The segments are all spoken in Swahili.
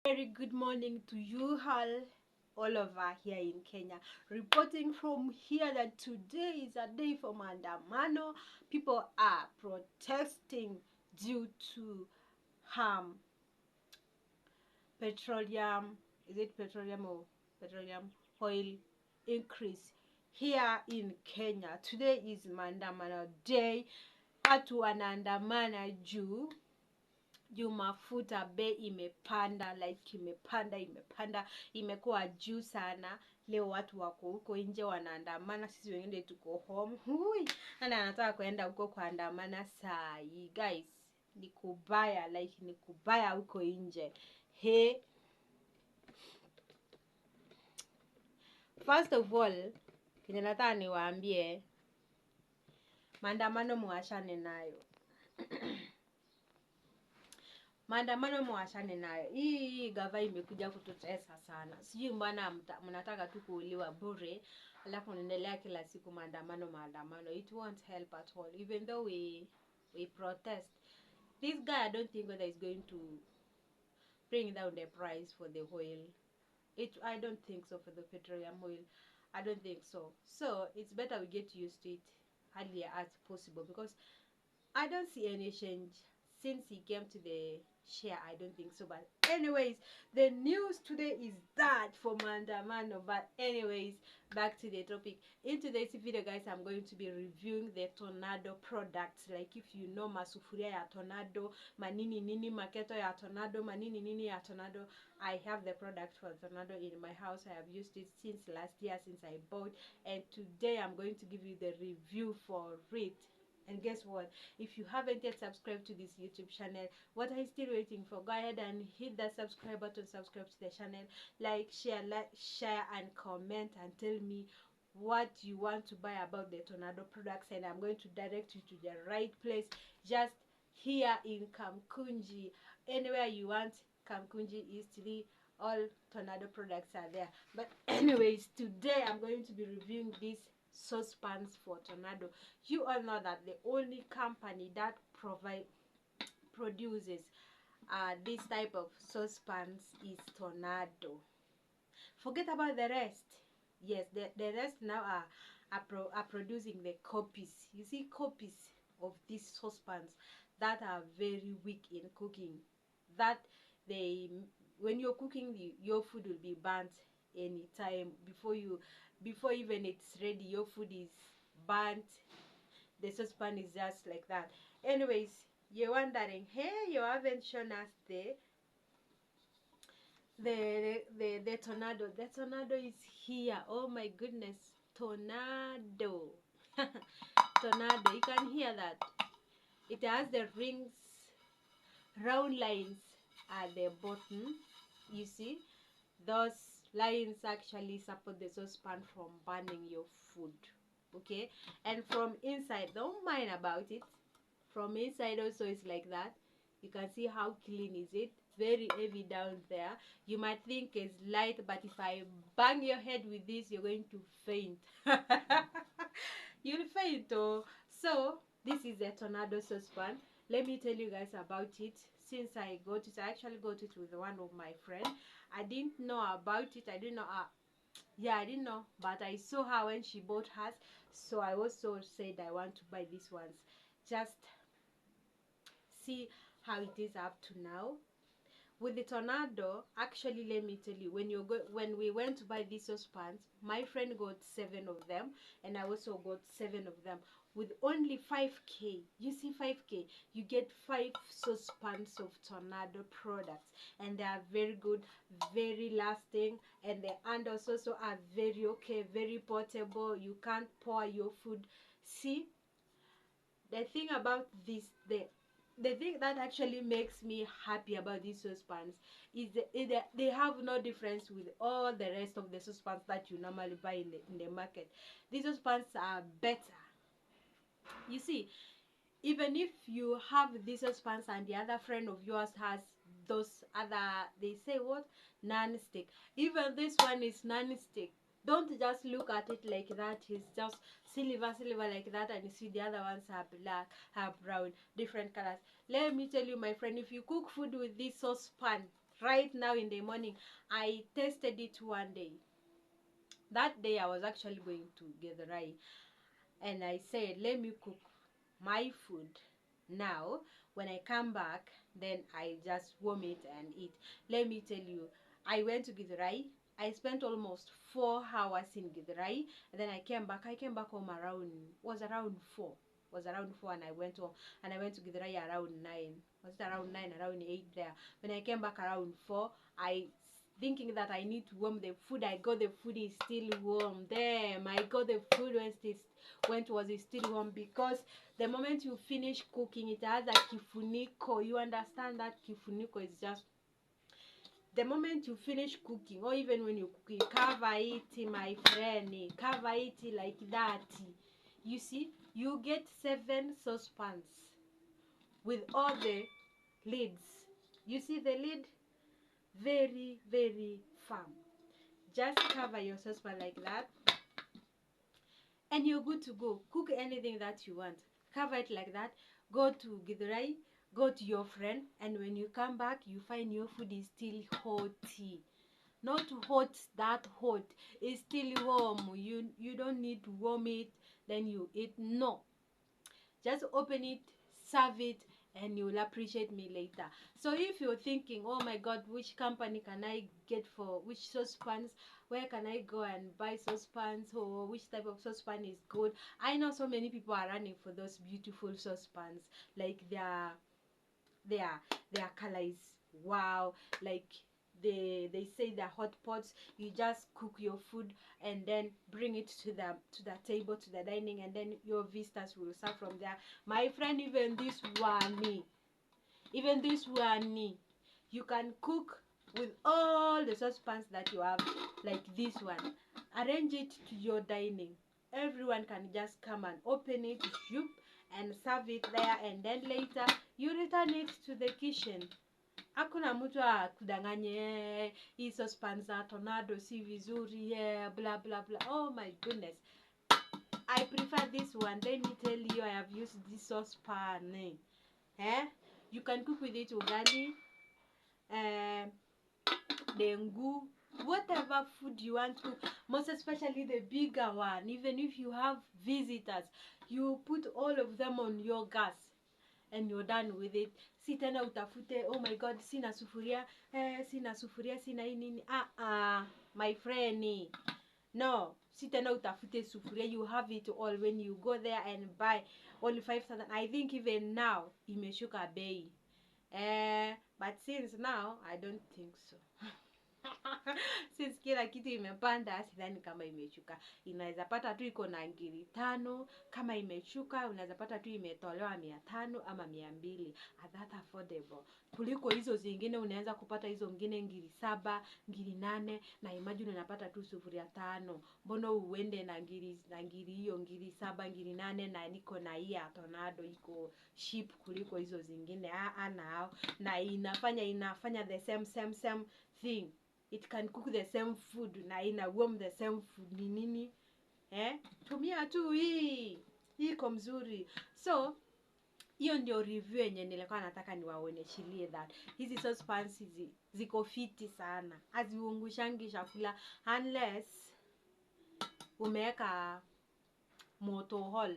Very good morning to you all over here in Kenya. Reporting from here that today is a day for Mandamano. People are protesting due to petroleum, is it petroleum or petroleum oil increase here in Kenya. Today is Mandamano day. Watu wanaandamana juu mafuta bei imepanda, like imepanda, imekuwa juu sana. Leo watu wako huko nje wanaandamana, sisi wengine tuko home. Hui, anataka kuenda huko kuandamana saa hii. Guys, ni kubaya, like ni kubaya huko nje. First of all, kenye nataka niwaambie, maandamano muachane nayo. Maandamano muachane nayo. Hii gava imekuja kututesa sana. Sijui mbona mnataka tu kuuliwa bure, alafu mnaendelea kila siku maandamano. It won't help at all. Even though we protest, this guy, I don't think whether he's going to bring down the price for the oil. I don't think so. For the petroleum oil, I don't think so. So it's better we get used to it earlier as possible, because I don't see any change since he came to the share. I don't think so. But anyways, the news today is that for Mandamano. But anyways, back to the topic. In today's video, guys, I'm going to be reviewing the Tornado products. Like, if you know masufuria ya Tornado, manini nini maketo ya Tornado, manini nini ya Tornado, I have the product for Tornado in my house. I have used it since last year, since I bought, and today I'm going to give you the review for it. And guess what? If you haven't yet subscribed to this YouTube channel, what are you still waiting for? Go ahead and hit that subscribe button, subscribe to the channel, like, share and comment, and tell me what you want to buy about the Tornado products, and I'm going to direct you to the right place, just here in Kamkunji. Anywhere you want, Kamkunji, Eastleigh, all Tornado products are there. But anyways, today I'm going to be reviewing this saucepans for Tornado. You all know that the only company that produces this type of saucepans is Tornado. Forget about the rest. Yes, the rest now are producing the copies. You see, copies of these saucepans that are very weak in cooking, that when you're cooking, your food will be burnt anytime. Before even it's ready, your food is burnt. The saucepan is just like that. Anyways, you're wondering, hey, you haven't shown us the Tornado. The Tornado is here. Oh my goodness, Tornado. Tornado, you can hear that. It has the rings, round lines at the bottom. You see, those lines actually support the saucepan from burning your food. Okay, and from inside, don't mind about it. From inside also it's like that. You can see how clean is it. Very heavy down there. You might think it's light, but if I bang your head with this, you're going to faint. You'll faint. Oh, so this is a Tornado saucepan. Let me tell you guys about it. Since I actually got it with one of my friends. I didn't know about it. I didn't know. I didn't know, but I saw her when she bought hers, so I also said I want to buy these ones. Just see how it is up to now. With the Tornado, actually, let me tell you, when we went to buy these saucepans, my friend got 7 of them, and I also got 7 of them with only 5k. You see, 5k, you get 5 saucepans of Tornado products, and they are very good, very lasting, and the handles also are very okay, very portable. You can't pour your food. See, the thing about this, the thing that actually makes me happy about these saucepans is they have no difference with all the rest of the saucepans that you normally buy in the market. These saucepans are better. You see, even if you have these saucepans and the other friend of yours has those other, they say what, non-stick, even this one is non-stick, don't just look at it like that. It's just silver like that, and you see the other ones are black, are brown, different colors. Let me tell you, my friend, if you cook food with this saucepan, right now in the morning. I tested it one day. That day I was actually going to Githurai, and I said, let me cook my food now. When I come back, then I just warm it and eat. Let me tell you, I went to Githurai. I spent almost 4 hours in Githurai, and then I came back. I came back home around, was around 4. Was around 4, and I went home, and I went to Githurai around 9. Was it around 9, around 8 there? When I came back around 4, I thinking that I need to warm the food. I got the food is still warm. Damn, I got the food when it was still warm, because the moment you finish cooking, it has a kifuniko. You understand that kifuniko is just the moment you finish cooking, or even when you're cooking, cover it, my friend, cover it like that. You see, you get 7 saucepans with all the lids. You see the lid, very, very firm. Just cover your saucepan like that, and you're good to go. Cook anything that you want. Cover it like that. Go to Githurai, go to your friend, and when you come back, you find your food is still hot. Not hot, that hot. It's still warm. You don't need to warm it, then you eat. No. Just open it, serve it, and you'll appreciate me later. So if you're thinking, oh my god, which company can I get for which saucepans, where can I go and buy saucepans, or which type of saucepan is good, I know so many people are running for those beautiful saucepans. Like their color is wow. Like they say they're hot pots. You just cook your food and then bring it to the table, to the dining, and then your visitors will serve from there. My friend, even this one, you can cook with all the saucepans that you have. Like this one, arrange it to your dining. Everyone can just come and open it, shoop, and serve it there, and then later you return it to the kitchen. Hakuna mtu akudanganye hii saucepan za Tornado si vizuri, blah blah blah. Oh my goodness, I prefer this one. Let me tell you, I have used this saucepan. You can cook with it ugali, dengu, whatever food you want to. Most especially the bigger one. Even if you have visitors, you put all of them on your gas, and you're done with it. Si tena utafute, oh my god, sina sufuria, sina nini. My friend, no. Si tena utafute sufuria, you have it all when you go there and buy only 5,000. I think even now imeshuka bei. But since now, I don't think so. Since kila kitu imepanda, sidhani kama imeshuka. Inaweza pata tu iko na ngiri 5. Kama imeshuka, unaweza pata tu imetolewa 500 ama 200. That affordable. Kuliko hizo zingine unaweza kupata hizo ngine ngiri 7, ngiri 8, na imagine unapata tu sufuria 5. Mbona uende na ngiri hiyo, ngiri 7, ngiri 8, na niko na hii ya Tornado iko cheap kuliko hizo zingine. Na inafanya the same thing. It can cook the same food na ina warm the same food. Ni nini? Tumia tu hii iko mzuri. So hiyo ndio review yenye nilikuwa nataka niwaoneshilie, that hizi saucepans ziko fiti sana. Haziungushangi chakula unless umeweka moto hall,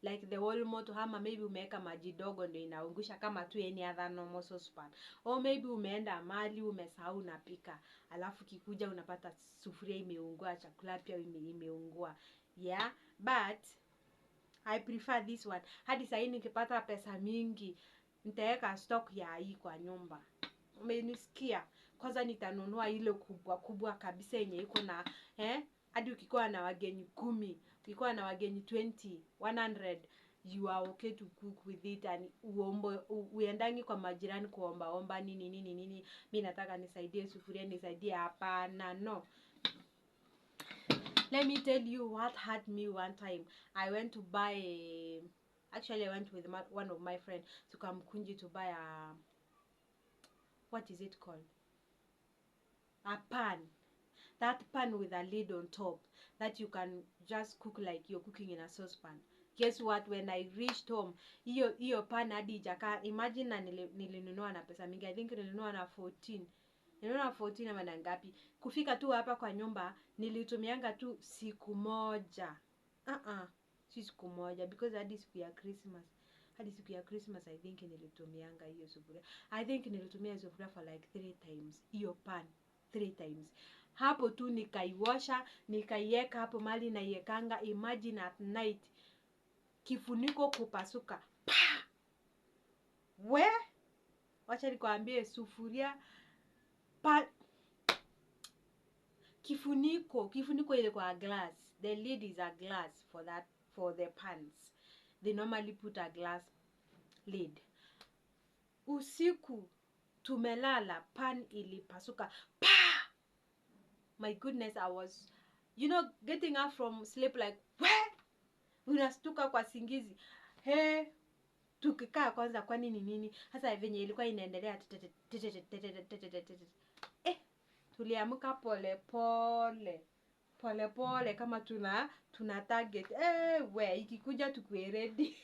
like the whole moto, ama maybe umeweka maji dogo ndio inaungusha kama tu any other normal saucepan. Or maybe umeenda mali umesahau unapika, alafu kikuja unapata sufuria imeungua, chakula pia imeungua. Yeah, but I prefer this one. Hadi sasa nikipata pesa mingi, nitaweka stock ya hii kwa nyumba. Umenisikia? Kwanza nitanunua ile kubwa kabisa yenye iko na hadi ukikuwa na wageni 10, ukikuwa na wageni 20, 100, you are okay to cook with it. And uendangi kwa majirani kuomba nini. Mimi nataka nisaidie sufuria, nisaidie. Hapana, no. Let me tell you what hurt me one time. I went to buy actually I went with one of my friends to Kamkunji to buy what is it called? A pan. That pan with a lid on top that you can just cook like you're cooking in a saucepan. Guess what? When I reached home, hiyo pan hadi jaka. Imagine na nilinunua na pesa mingi. I think nilinunua na 14. Niliona 14 ama na ngapi. Kufika tu hapa kwa nyumba nilitumianga tu siku moja. Si siku moja, because hadi siku ya Christmas I think nilitumianga hiyo sufuria. I think nilitumia hiyo sufuria for like 3 times. Hiyo pan 3 times. Hapo tu nikaiwasha, nikaiweka hapo mali na iekanga. Imagine at night kifuniko kupasuka. Wacha nikwambie sufuria kifuniko ile kwa glass. The lid is a glass for the pans. They normally put a glass lid. Usiku tumelala, pan ilipasuka. My goodness, I was getting up from sleep like unastuka kwa singizi. Tukikaa kwanza kwani ni nini? Sasa venye ilikuwa inaendelea tuliamka pole kama tuna target. Ikikuja tukue ready.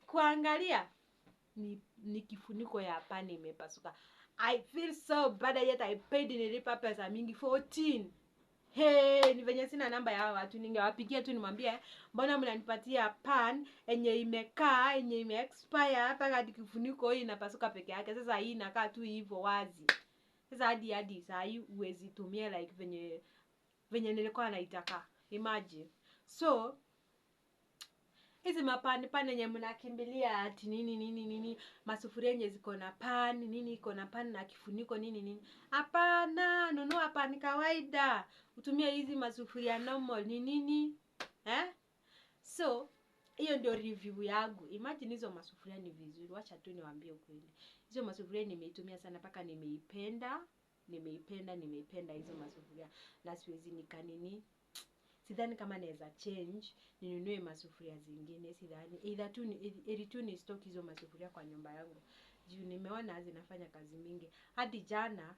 Kuangalia ni kifuniko ya pani imepasuka. I feel so bad, yet I paid, nilipa pesa mingi 14. Ni venye sina namba ya watu, ningewapigia tu nimwambie mbona mnanipatia pan enye imekaa enye imeexpire hapa hadi kifuniko hii inapasuka peke yake. Sasa hii inakaa tu hivyo wazi. Sasa hadi saa hii uwezi tumia like venye nilikuwa naitaka. Imagine. So hizi mapani yenye mnakimbilia ati nini masufuria yenye ziko na pan nini iko na pan na kifuniko nini. Hapana, nunua pan kawaida. Utumie hizi masufuria normal nini. So hiyo ndio review yangu. Imagine hizo masufuria ni vizuri. Wacha tu niwaambie ukweli. Hizo masufuria nimeitumia sana mpaka nimeipenda hizo masufuria. Na siwezi nikanini. Sidhani kama naweza change ninunue masufuria zingine, sidhani. Either tu ni stock hizo masufuria kwa nyumba yangu. Juu nimeona zinafanya kazi mingi. Hadi jana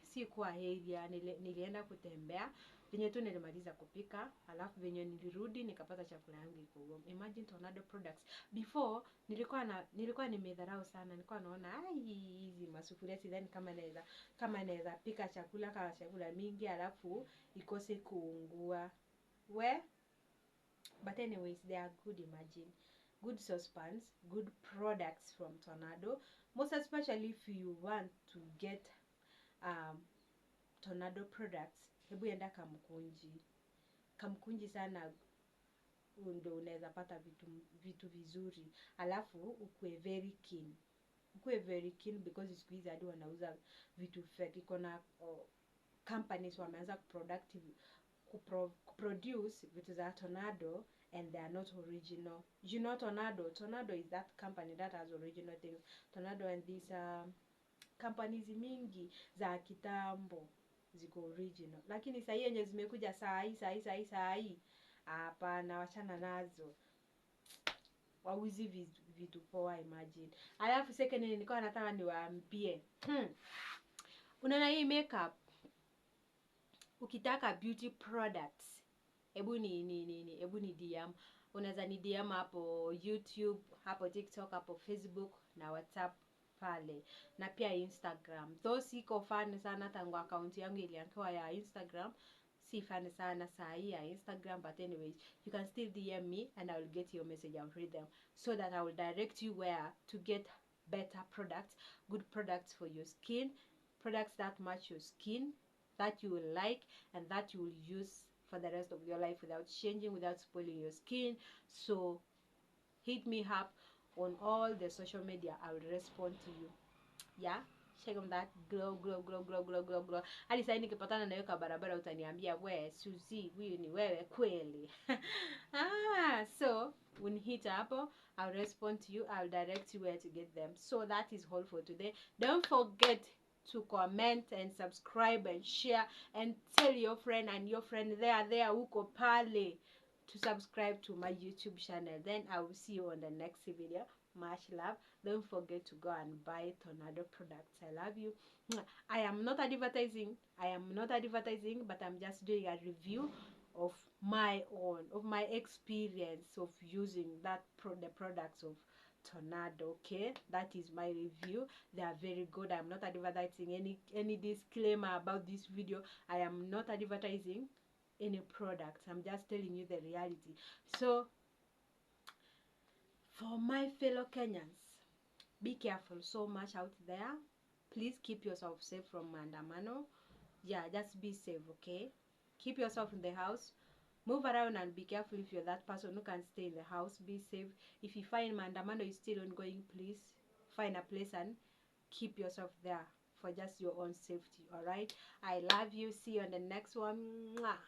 sikuwa area, nilienda kutembea. Venye tu nilimaliza kupika, alafu venye nilirudi nikapata chakula yangu iko warm. Imagine Tornado products. Before nilikuwa nimedharau sana. Nilikuwa naona hizi masufuria sidhani kama naweza pika chakula mingi alafu ikose kuungua. But anyways, they are good. Imagine good saucepans, good products from Tornado, most especially if you want to get Tornado products. Hebu enda Kamkunji sana ndio unaweza pata vitu vizuri. Alafu ukue very keen because siku hizi hadi wanauza vitu fake. Iko na companies wameanza kuproduce vitu za Tornado and they are not original. You know Tornado is that company that has original things. Tornado and these companies mingi za kitambo ziko original. Lakini saa hii yenye zimekuja saa hii hapana, wachana nazo. Wauzi vitu poa. Imagine. Alafu second nilikuwa nataka niwaambie. Unaona hii makeup, ukitaka beauty products, hebu ni DM. Unaweza ni DM hapo YouTube, hapo TikTok, hapo Facebook na WhatsApp pale. Na pia Instagram. Those iko fun sana tangu account yangu iliankiwa ya Instagram. Si fun sana saa hii ya Instagram, but anyways, you can still DM me and I will get your message. I'll read them so that I will direct you where to get better products, good products for your skin, products that match your skin, that you will like and that you will use for the rest of your life without changing, without spoiling your skin. So hit me up on all the social media. I will respond to you. Yeah, check on that. Glow. Hadi sasa nikipatana na wewe kwa barabara utaniambia we Suzy, huyu ni wewe kweli. So when hit hapo, I'll respond to you. I'll direct you where to get them. So that is all for today. Don't forget to comment and subscribe and share and tell your friend and your friend there uko pale to subscribe to my YouTube channel. Then I will see you on the next video. Much love. Don't forget to go and buy Tornado products. I love you. I am not advertising, but I'm just doing a review of my experience of using the products of tornado. Okay, that is my review. They are very good. I'm not advertising any disclaimer about this video. I am not advertising any products. I'm just telling you the reality. So for my fellow Kenyans, be careful so much out there. Please keep yourself safe from maandamano. Yeah, just be safe, okay? Keep yourself in the house. Move around and be careful. If you're that person who can stay in the house, be safe. If you find maandamano is still ongoing, please find a place and keep yourself there for just your own safety. All right, I love you. See you on the next one. Mwah.